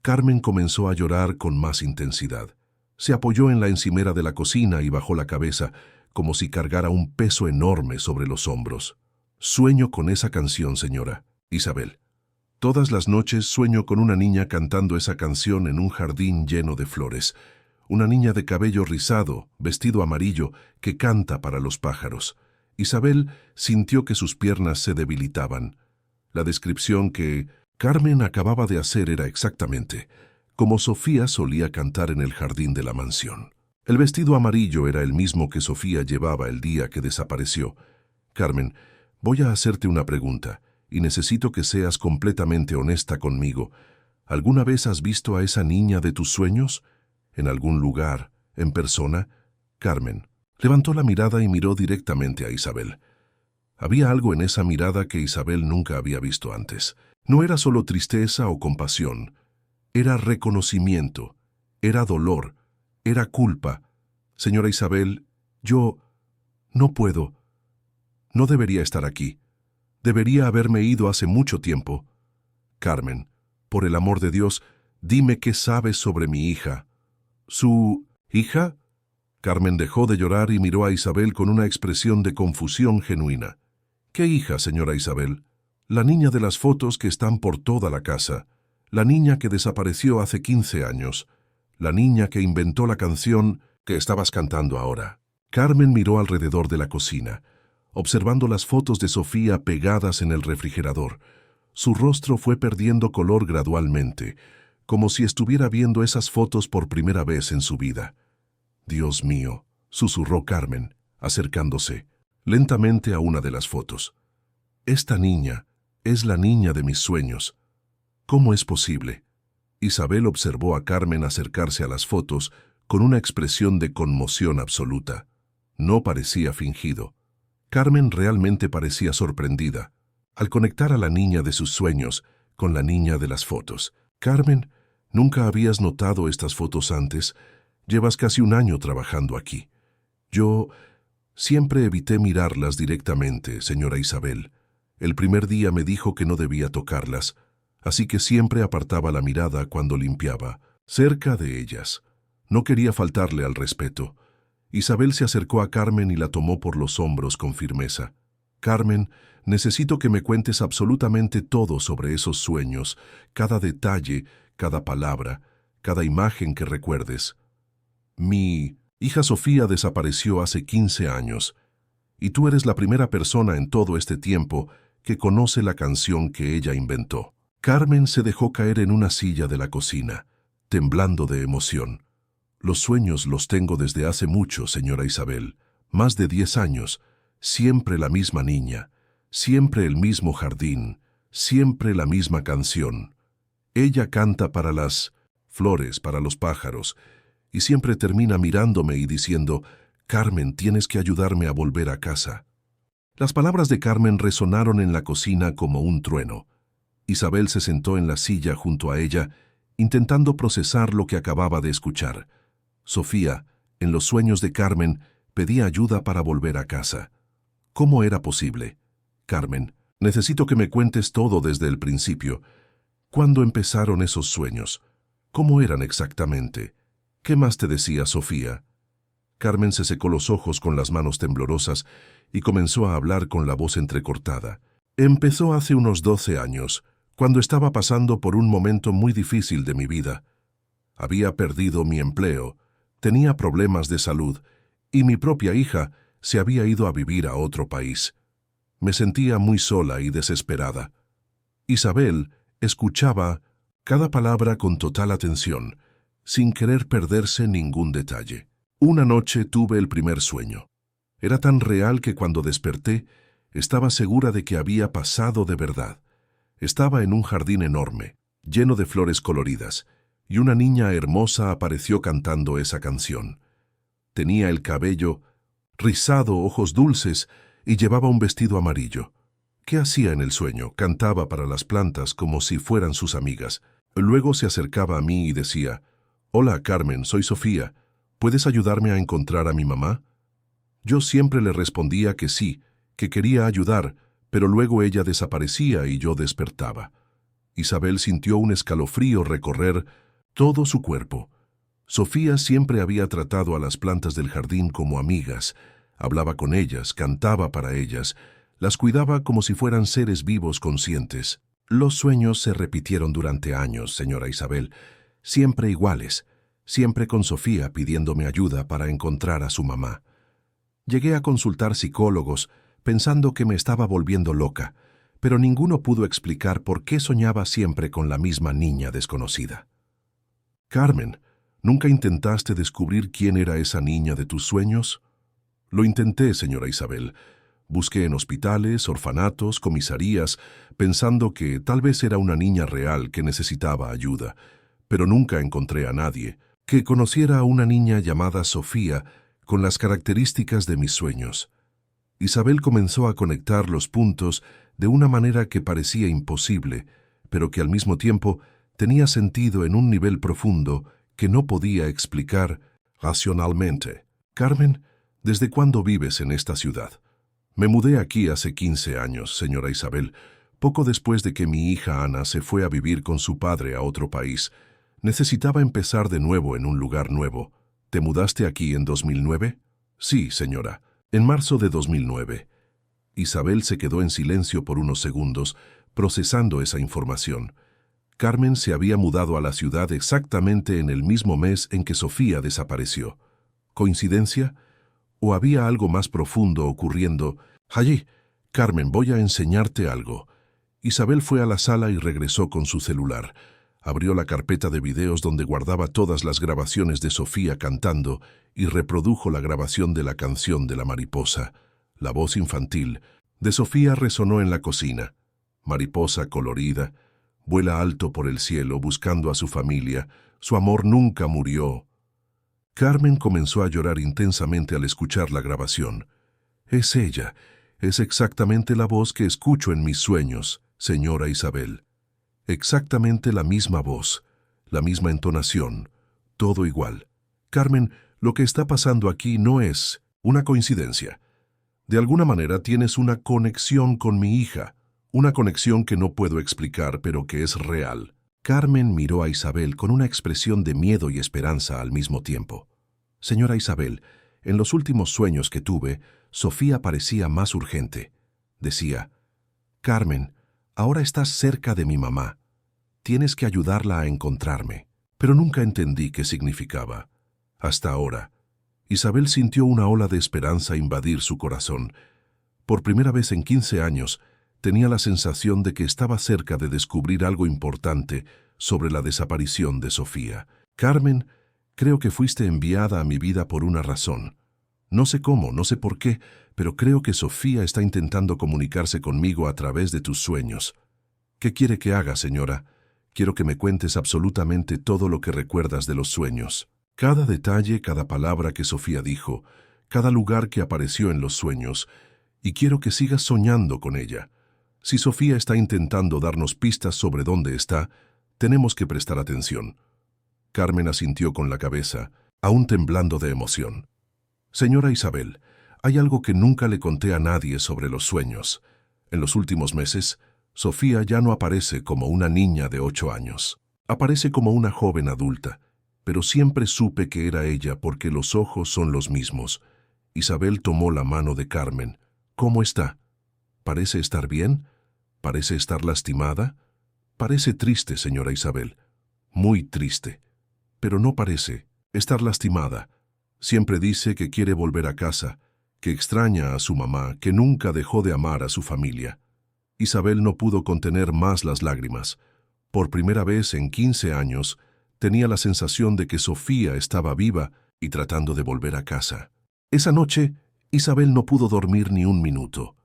Carmen comenzó a llorar con más intensidad. Se apoyó en la encimera de la cocina y bajó la cabeza, como si cargara un peso enorme sobre los hombros. Sueño con esa canción, señora Isabel. Todas las noches sueño con una niña cantando esa canción en un jardín lleno de flores. Una niña de cabello rizado, vestido amarillo, que canta para los pájaros. Isabel sintió que sus piernas se debilitaban. La descripción que Carmen acababa de hacer era exactamente como Sofía solía cantar en el jardín de la mansión. El vestido amarillo era el mismo que Sofía llevaba el día que desapareció. Carmen, voy a hacerte una pregunta, y necesito que seas completamente honesta conmigo. ¿Alguna vez has visto a esa niña de tus sueños? ¿En algún lugar? ¿En persona? Carmen levantó la mirada y miró directamente a Isabel. Había algo en esa mirada que Isabel nunca había visto antes. No era solo tristeza o compasión. Era reconocimiento, era dolor, era culpa. Señora Isabel, yo no puedo. No debería estar aquí. Debería haberme ido hace mucho tiempo. Carmen, por el amor de Dios, dime qué sabes sobre mi hija. ¿Su hija? Carmen dejó de llorar y miró a Isabel con una expresión de confusión genuina. ¿Qué hija, señora Isabel? La niña de las fotos que están por toda la casa. La niña que desapareció hace 15 años. La niña que inventó la canción que estabas cantando ahora. Carmen miró alrededor de la cocina, observando las fotos de Sofía pegadas en el refrigerador. Su rostro fue perdiendo color gradualmente, como si estuviera viendo esas fotos por primera vez en su vida. Dios mío, susurró Carmen, acercándose lentamente a una de las fotos. Esta niña es la niña de mis sueños. ¿Cómo es posible? Isabel observó a Carmen acercarse a las fotos con una expresión de conmoción absoluta. No parecía fingido. Carmen realmente parecía sorprendida al conectar a la niña de sus sueños con la niña de las fotos. Carmen, ¿nunca habías notado estas fotos antes? Llevas casi un año trabajando aquí. Yo siempre evité mirarlas directamente, señora Isabel. El primer día me dijo que no debía tocarlas, así que siempre apartaba la mirada cuando limpiaba, cerca de ellas. No quería faltarle al respeto. Isabel se acercó a Carmen y la tomó por los hombros con firmeza. Carmen, necesito que me cuentes absolutamente todo sobre esos sueños, cada detalle, cada palabra, cada imagen que recuerdes. Mi hija Sofía desapareció hace 15 años, y tú eres la primera persona en todo este tiempo que conoce la canción que ella inventó. Carmen se dejó caer en una silla de la cocina, temblando de emoción. Los sueños los tengo desde hace mucho, señora Isabel, más de 10 años, siempre la misma niña, siempre el mismo jardín, siempre la misma canción. Ella canta para las flores, para los pájaros, y siempre termina mirándome y diciendo, «Carmen, tienes que ayudarme a volver a casa». Las palabras de Carmen resonaron en la cocina como un trueno. Isabel se sentó en la silla junto a ella, intentando procesar lo que acababa de escuchar. Sofía, en los sueños de Carmen, pedía ayuda para volver a casa. ¿Cómo era posible? Carmen, necesito que me cuentes todo desde el principio. ¿Cuándo empezaron esos sueños? ¿Cómo eran exactamente? ¿Qué más te decía Sofía? Carmen se secó los ojos con las manos temblorosas y comenzó a hablar con la voz entrecortada. Empezó hace unos 12 años, cuando estaba pasando por un momento muy difícil de mi vida. Había perdido mi empleo, tenía problemas de salud y mi propia hija se había ido a vivir a otro país. Me sentía muy sola y desesperada. Isabel escuchaba cada palabra con total atención, sin querer perderse ningún detalle. Una noche tuve el primer sueño. Era tan real que cuando desperté, estaba segura de que había pasado de verdad. Estaba en un jardín enorme, lleno de flores coloridas, y una niña hermosa apareció cantando esa canción. Tenía el cabello rizado, ojos dulces, y llevaba un vestido amarillo. ¿Qué hacía en el sueño? Cantaba para las plantas como si fueran sus amigas. Luego se acercaba a mí y decía, «Hola, Carmen, soy Sofía. ¿Puedes ayudarme a encontrar a mi mamá?» Yo siempre le respondía que sí, que quería ayudar, pero luego ella desaparecía y yo despertaba. Isabel sintió un escalofrío recorrer todo su cuerpo. Sofía siempre había tratado a las plantas del jardín como amigas, hablaba con ellas, cantaba para ellas, las cuidaba como si fueran seres vivos conscientes. Los sueños se repitieron durante años, señora Isabel, siempre iguales, siempre con Sofía pidiéndome ayuda para encontrar a su mamá. Llegué a consultar psicólogos pensando que me estaba volviendo loca, pero ninguno pudo explicar por qué soñaba siempre con la misma niña desconocida. Carmen, ¿nunca intentaste descubrir quién era esa niña de tus sueños? Lo intenté, señora Isabel. Busqué en hospitales, orfanatos, comisarías, pensando que tal vez era una niña real que necesitaba ayuda, pero nunca encontré a nadie que conociera a una niña llamada Sofía con las características de mis sueños. Isabel comenzó a conectar los puntos de una manera que parecía imposible, pero que al mismo tiempo tenía sentido en un nivel profundo que no podía explicar racionalmente. Carmen, ¿desde cuándo vives en esta ciudad? Me mudé aquí hace 15 años, señora Isabel, poco después de que mi hija Ana se fue a vivir con su padre a otro país. Necesitaba empezar de nuevo en un lugar nuevo. ¿Te mudaste aquí en 2009? Sí, señora, en marzo de 2009. Isabel se quedó en silencio por unos segundos, procesando esa información. Carmen se había mudado a la ciudad exactamente en el mismo mes en que Sofía desapareció. ¿Coincidencia? ¿O había algo más profundo ocurriendo? Allí, Carmen, voy a enseñarte algo. Isabel fue a la sala y regresó con su celular. Abrió la carpeta de videos donde guardaba todas las grabaciones de Sofía cantando y reprodujo la grabación de la canción de la mariposa. La voz infantil de Sofía resonó en la cocina. Mariposa colorida, vuela alto por el cielo buscando a su familia. Su amor nunca murió. Carmen comenzó a llorar intensamente al escuchar la grabación. Es ella, es exactamente la voz que escucho en mis sueños, señora Isabel. Exactamente la misma voz, la misma entonación, todo igual. Carmen, lo que está pasando aquí no es una coincidencia. De alguna manera tienes una conexión con mi hija, una conexión que no puedo explicar, pero que es real. Carmen miró a Isabel con una expresión de miedo y esperanza al mismo tiempo. Señora Isabel, en los últimos sueños que tuve, Sofía parecía más urgente. Decía, Carmen, ahora estás cerca de mi mamá. Tienes que ayudarla a encontrarme. Pero nunca entendí qué significaba. Hasta ahora, Isabel sintió una ola de esperanza invadir su corazón. Por primera vez en 15 años, tenía la sensación de que estaba cerca de descubrir algo importante sobre la desaparición de Sofía. Carmen, creo que fuiste enviada a mi vida por una razón. No sé cómo, no sé por qué, pero creo que Sofía está intentando comunicarse conmigo a través de tus sueños. ¿Qué quiere que haga, señora? Quiero que me cuentes absolutamente todo lo que recuerdas de los sueños. Cada detalle, cada palabra que Sofía dijo, cada lugar que apareció en los sueños, y quiero que sigas soñando con ella. Si Sofía está intentando darnos pistas sobre dónde está, tenemos que prestar atención. Carmen asintió con la cabeza, aún temblando de emoción. Señora Isabel, hay algo que nunca le conté a nadie sobre los sueños. En los últimos meses, Sofía ya no aparece como una niña de 8 años. Aparece como una joven adulta, pero siempre supe que era ella porque los ojos son los mismos. Isabel tomó la mano de Carmen. ¿Cómo está? ¿Parece estar bien? ¿Parece estar lastimada? Parece triste, señora Isabel. Muy triste. Pero no parece estar lastimada. Siempre dice que quiere volver a casa, que extraña a su mamá, que nunca dejó de amar a su familia. Isabel no pudo contener más las lágrimas. Por primera vez en 15 años, tenía la sensación de que Sofía estaba viva y tratando de volver a casa. Esa noche, Isabel no pudo dormir ni un minuto.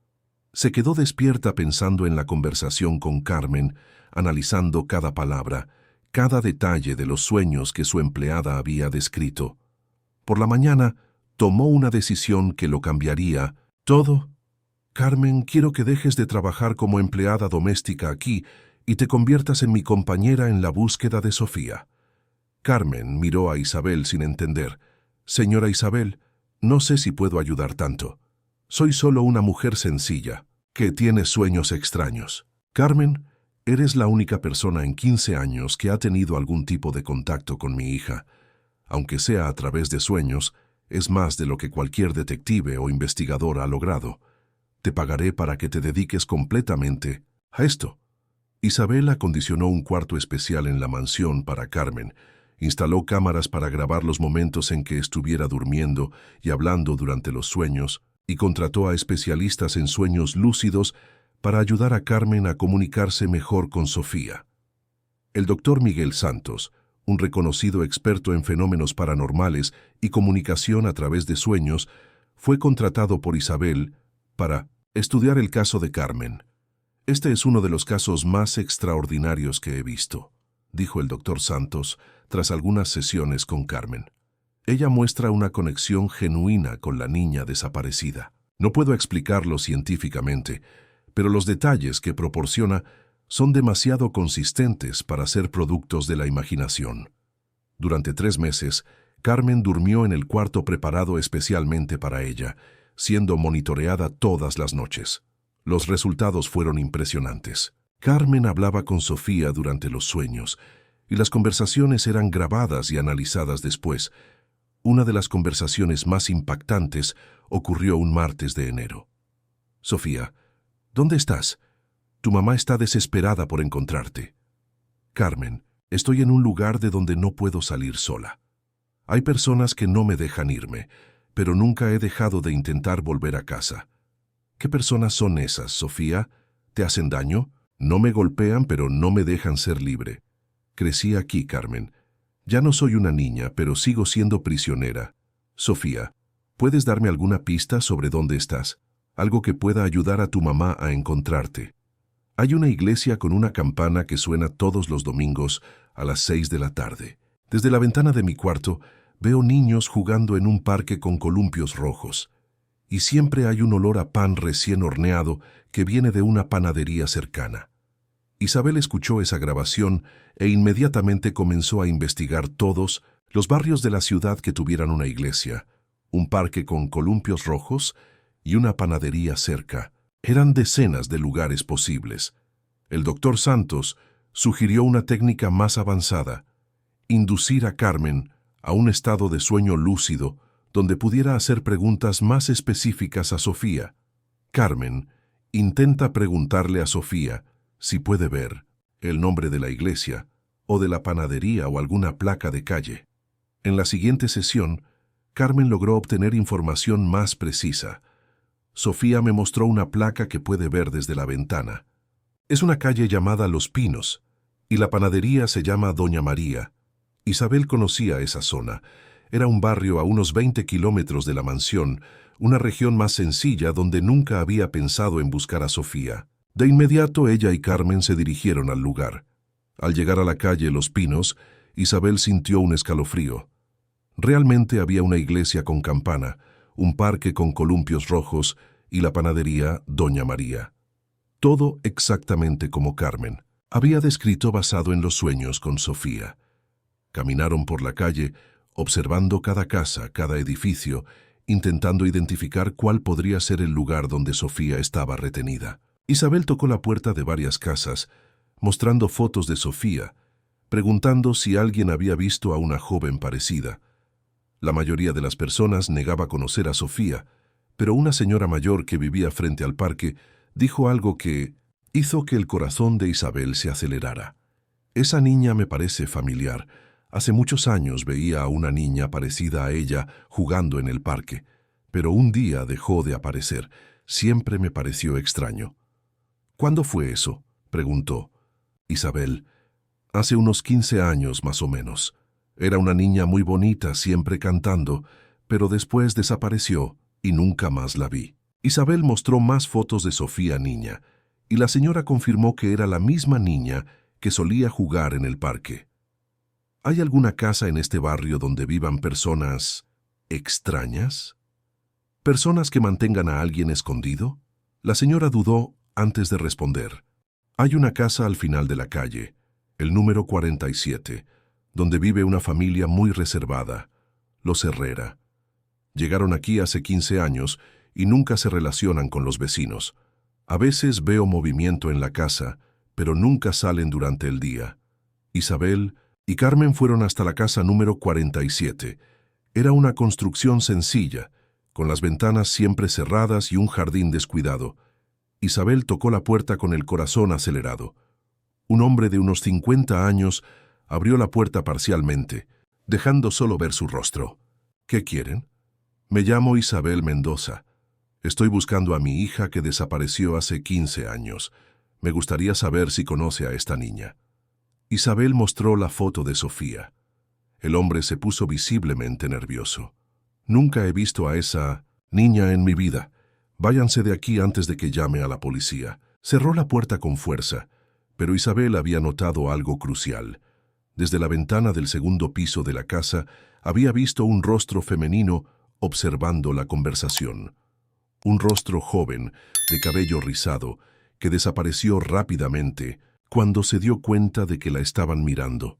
Se quedó despierta pensando en la conversación con Carmen, analizando cada palabra, cada detalle de los sueños que su empleada había descrito. Por la mañana, tomó una decisión que lo cambiaría todo. Carmen, quiero que dejes de trabajar como empleada doméstica aquí y te conviertas en mi compañera en la búsqueda de Sofía. Carmen miró a Isabel sin entender. Señora Isabel, no sé si puedo ayudar tanto. Soy solo una mujer sencilla. que tienes sueños extraños. Carmen, eres la única persona en 15 años que ha tenido algún tipo de contacto con mi hija. Aunque sea a través de sueños, es más de lo que cualquier detective o investigador ha logrado. Te pagaré para que te dediques completamente a esto. Isabel acondicionó un cuarto especial en la mansión para Carmen, instaló cámaras para grabar los momentos en que estuviera durmiendo y hablando durante los sueños, y contrató a especialistas en sueños lúcidos para ayudar a Carmen a comunicarse mejor con Sofía. El doctor Miguel Santos, un reconocido experto en fenómenos paranormales y comunicación a través de sueños, fue contratado por Isabel para estudiar el caso de Carmen. Este es uno de los casos más extraordinarios que he visto, dijo el doctor Santos tras algunas sesiones con Carmen. Ella muestra una conexión genuina con la niña desaparecida. No puedo explicarlo científicamente, pero los detalles que proporciona son demasiado consistentes para ser productos de la imaginación. Durante 3 meses, Carmen durmió en el cuarto preparado especialmente para ella, siendo monitoreada todas las noches. Los resultados fueron impresionantes. Carmen hablaba con Sofía durante los sueños, y las conversaciones eran grabadas y analizadas después. Una de las conversaciones más impactantes ocurrió un martes de enero. Sofía, ¿dónde estás? Tu mamá está desesperada por encontrarte. Carmen, estoy en un lugar de donde no puedo salir sola. Hay personas que no me dejan irme, pero nunca he dejado de intentar volver a casa. ¿Qué personas son esas, Sofía? ¿Te hacen daño? No me golpean, pero no me dejan ser libre. Crecí aquí, Carmen. Ya no soy una niña, pero sigo siendo prisionera. Sofía, ¿puedes darme alguna pista sobre dónde estás? Algo que pueda ayudar a tu mamá a encontrarte. Hay una iglesia con una campana que suena todos los domingos a las 6 de la tarde. Desde la ventana de mi cuarto veo niños jugando en un parque con columpios rojos. Y siempre hay un olor a pan recién horneado que viene de una panadería cercana. Isabel escuchó esa grabación e inmediatamente comenzó a investigar todos los barrios de la ciudad que tuvieran una iglesia, un parque con columpios rojos y una panadería cerca. Eran decenas de lugares posibles. El doctor Santos sugirió una técnica más avanzada: inducir a Carmen a un estado de sueño lúcido donde pudiera hacer preguntas más específicas a Sofía. Carmen intenta preguntarle a Sofía si puede ver el nombre de la iglesia o de la panadería o alguna placa de calle. En la siguiente sesión, Carmen logró obtener información más precisa. Sofía me mostró una placa que puede ver desde la ventana. Es una calle llamada Los Pinos, y la panadería se llama Doña María. Isabel conocía esa zona. Era un barrio a unos 20 kilómetros de la mansión, una región más sencilla donde nunca había pensado en buscar a Sofía. De inmediato ella y Carmen se dirigieron al lugar. Al llegar a la calle Los Pinos, Isabel sintió un escalofrío. Realmente había una iglesia con campana, un parque con columpios rojos y la panadería Doña María. Todo exactamente como Carmen había descrito basado en los sueños con Sofía. Caminaron por la calle, observando cada casa, cada edificio, intentando identificar cuál podría ser el lugar donde Sofía estaba retenida. Isabel tocó la puerta de varias casas, mostrando fotos de Sofía, preguntando si alguien había visto a una joven parecida. La mayoría de las personas negaba conocer a Sofía, pero una señora mayor que vivía frente al parque dijo algo que hizo que el corazón de Isabel se acelerara. Esa niña me parece familiar. Hace muchos años veía a una niña parecida a ella jugando en el parque, pero un día dejó de aparecer. Siempre me pareció extraño. ¿Cuándo fue eso?, preguntó. Isabel, hace unos 15 años más o menos. Era una niña muy bonita, siempre cantando, pero después desapareció y nunca más la vi. Isabel mostró más fotos de Sofía niña, y la señora confirmó que era la misma niña que solía jugar en el parque. ¿Hay alguna casa en este barrio donde vivan personas extrañas? ¿Personas que mantengan a alguien escondido? La señora dudó antes de responder. Hay una casa al final de la calle, el número 47, donde vive una familia muy reservada, los Herrera. Llegaron aquí hace 15 años y nunca se relacionan con los vecinos. A veces veo movimiento en la casa, pero nunca salen durante el día. Isabel y Carmen fueron hasta la casa número 47. Era una construcción sencilla, con las ventanas siempre cerradas y un jardín descuidado. Isabel tocó la puerta con el corazón acelerado. Un hombre de unos 50 años abrió la puerta parcialmente, dejando solo ver su rostro. ¿Qué quieren? Me llamo Isabel Mendoza. Estoy buscando a mi hija que desapareció hace 15 años. Me gustaría saber si conoce a esta niña. Isabel mostró la foto de Sofía. El hombre se puso visiblemente nervioso. Nunca he visto a esa niña en mi vida. Váyanse de aquí antes de que llame a la policía. Cerró la puerta con fuerza, pero Isabel había notado algo crucial. Desde la ventana del segundo piso de la casa había visto un rostro femenino observando la conversación. Un rostro joven, de cabello rizado, que desapareció rápidamente cuando se dio cuenta de que la estaban mirando.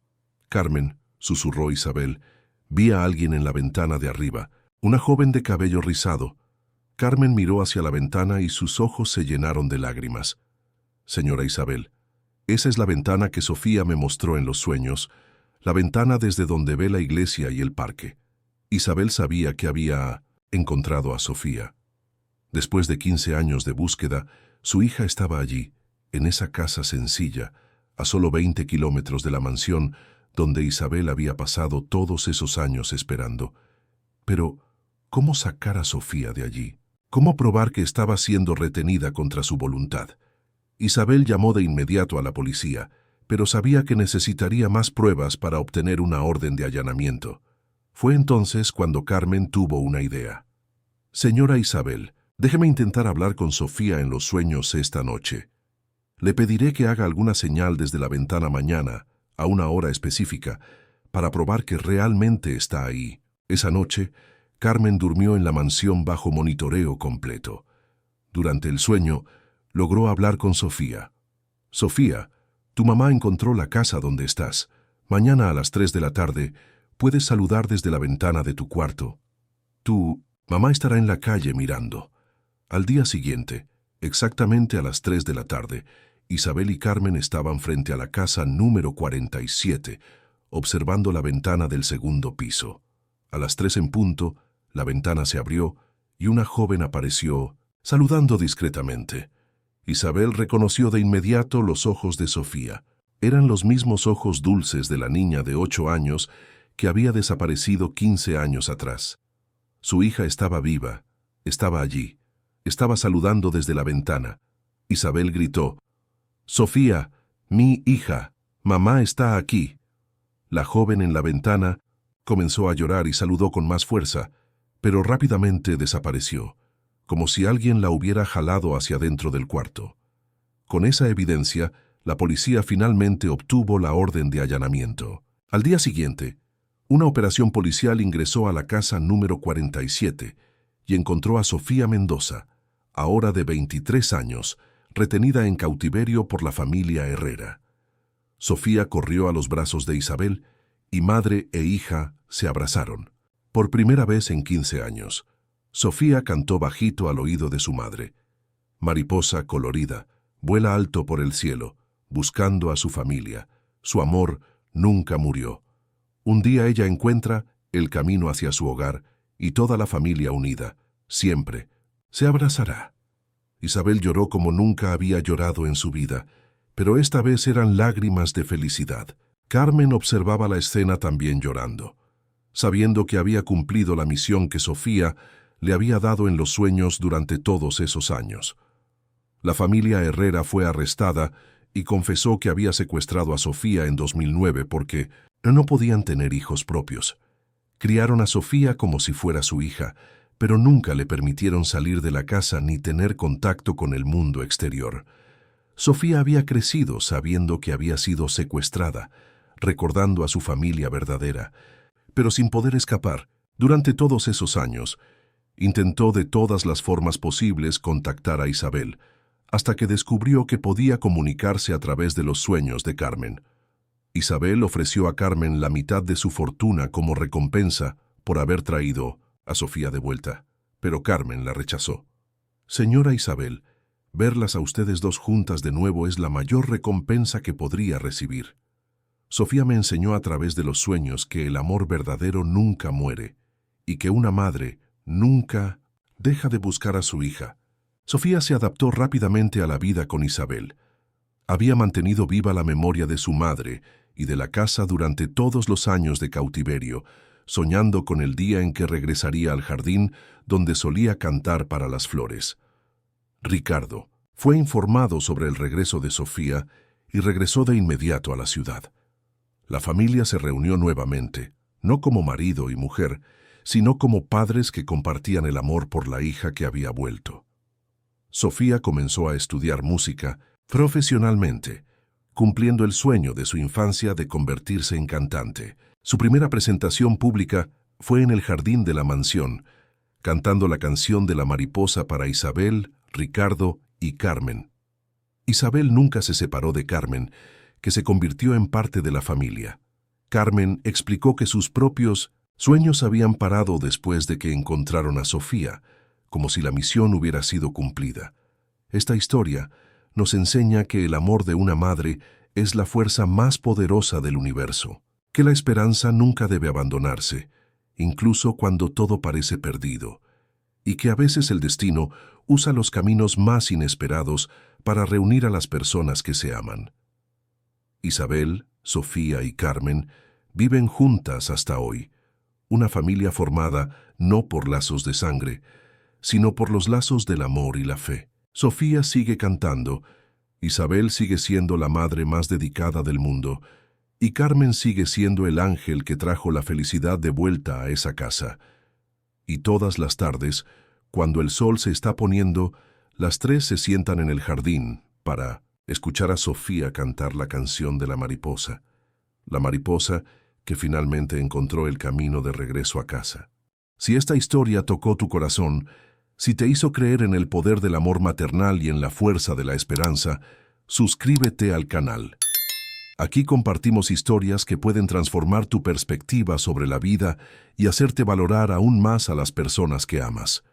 «Carmen», susurró Isabel, «vi a alguien en la ventana de arriba, una joven de cabello rizado». Carmen miró hacia la ventana y sus ojos se llenaron de lágrimas. «Señora Isabel, esa es la ventana que Sofía me mostró en los sueños, la ventana desde donde ve la iglesia y el parque». Isabel sabía que había encontrado a Sofía. Después de 15 años de búsqueda, su hija estaba allí, en esa casa sencilla, a solo 20 kilómetros de la mansión donde Isabel había pasado todos esos años esperando. Pero, ¿cómo sacar a Sofía de allí? ¿Cómo probar que estaba siendo retenida contra su voluntad? Isabel llamó de inmediato a la policía, pero sabía que necesitaría más pruebas para obtener una orden de allanamiento. Fue entonces cuando Carmen tuvo una idea. «Señora Isabel, déjeme intentar hablar con Sofía en los sueños esta noche. Le pediré que haga alguna señal desde la ventana mañana, a una hora específica, para probar que realmente está ahí». Esa noche, Carmen durmió en la mansión bajo monitoreo completo. Durante el sueño, logró hablar con Sofía. «Sofía, tu mamá encontró la casa donde estás. Mañana a las 3 de la tarde, puedes saludar desde la ventana de tu cuarto. Tu mamá estará en la calle mirando». Al día siguiente, exactamente a las 3 de la tarde, Isabel y Carmen estaban frente a la casa número 47, observando la ventana del segundo piso. A las 3 en punto, la ventana se abrió y una joven apareció, saludando discretamente. Isabel reconoció de inmediato los ojos de Sofía. Eran los mismos ojos dulces de la niña de 8 años que había desaparecido 15 años atrás. Su hija estaba viva, estaba allí. Estaba saludando desde la ventana. Isabel gritó: «Sofía, mi hija, mamá está aquí». La joven en la ventana comenzó a llorar y saludó con más fuerza, pero rápidamente desapareció, como si alguien la hubiera jalado hacia dentro del cuarto. Con esa evidencia, la policía finalmente obtuvo la orden de allanamiento. Al día siguiente, una operación policial ingresó a la casa número 47 y encontró a Sofía Mendoza, ahora de 23 años, retenida en cautiverio por la familia Herrera. Sofía corrió a los brazos de Isabel y madre e hija se abrazaron. Por primera vez en 15 años, Sofía cantó bajito al oído de su madre. Mariposa colorida, vuela alto por el cielo, buscando a su familia. Su amor nunca murió. Un día ella encuentra el camino hacia su hogar y toda la familia unida, siempre, se abrazará. Isabel lloró como nunca había llorado en su vida, pero esta vez eran lágrimas de felicidad. Carmen observaba la escena también llorando, sabiendo que había cumplido la misión que Sofía le había dado en los sueños durante todos esos años. La familia Herrera fue arrestada y confesó que había secuestrado a Sofía en 2009 porque no podían tener hijos propios. Criaron a Sofía como si fuera su hija, pero nunca le permitieron salir de la casa ni tener contacto con el mundo exterior. Sofía había crecido sabiendo que había sido secuestrada, recordando a su familia verdadera, pero sin poder escapar. Durante todos esos años, intentó de todas las formas posibles contactar a Isabel, hasta que descubrió que podía comunicarse a través de los sueños de Carmen. Isabel ofreció a Carmen la mitad de su fortuna como recompensa por haber traído a Sofía de vuelta, pero Carmen la rechazó. «Señora Isabel, Verlas a ustedes dos juntas de nuevo es la mayor recompensa que podría recibir. Sofía me enseñó a través de los sueños que el amor verdadero nunca muere y que una madre nunca deja de buscar a su hija. Sofía se adaptó rápidamente a la vida con Isabel. Había mantenido viva la memoria de su madre y de la casa durante todos los años de cautiverio, soñando con el día en que regresaría al jardín donde solía cantar para las flores. Ricardo fue informado sobre el regreso de Sofía y regresó de inmediato a la ciudad. La familia se reunió nuevamente, no como marido y mujer, sino como padres que compartían el amor por la hija que había vuelto. Sofía comenzó a estudiar música profesionalmente, cumpliendo el sueño de su infancia de convertirse en cantante. Su primera presentación pública fue en el jardín de la mansión, cantando la canción de la mariposa para Isabel, Ricardo y Carmen. Isabel nunca se separó de Carmen, que se convirtió en parte de la familia. Carmen explicó que sus propios sueños habían parado después de que encontraron a Sofía, como si la misión hubiera sido cumplida. Esta historia nos enseña que el amor de una madre es la fuerza más poderosa del universo, que la esperanza nunca debe abandonarse, incluso cuando todo parece perdido, y que a veces el destino usa los caminos más inesperados para reunir a las personas que se aman. Isabel, Sofía y Carmen viven juntas hasta hoy, una familia formada no por lazos de sangre, sino por los lazos del amor y la fe. Sofía sigue cantando, Isabel sigue siendo la madre más dedicada del mundo, y Carmen sigue siendo el ángel que trajo la felicidad de vuelta a esa casa. Y todas las tardes, cuando el sol se está poniendo, las tres se sientan en el jardín para escuchar a Sofía cantar la canción de la mariposa que finalmente encontró el camino de regreso a casa. Si esta historia tocó tu corazón, si te hizo creer en el poder del amor maternal y en la fuerza de la esperanza, suscríbete al canal. Aquí compartimos historias que pueden transformar tu perspectiva sobre la vida y hacerte valorar aún más a las personas que amas.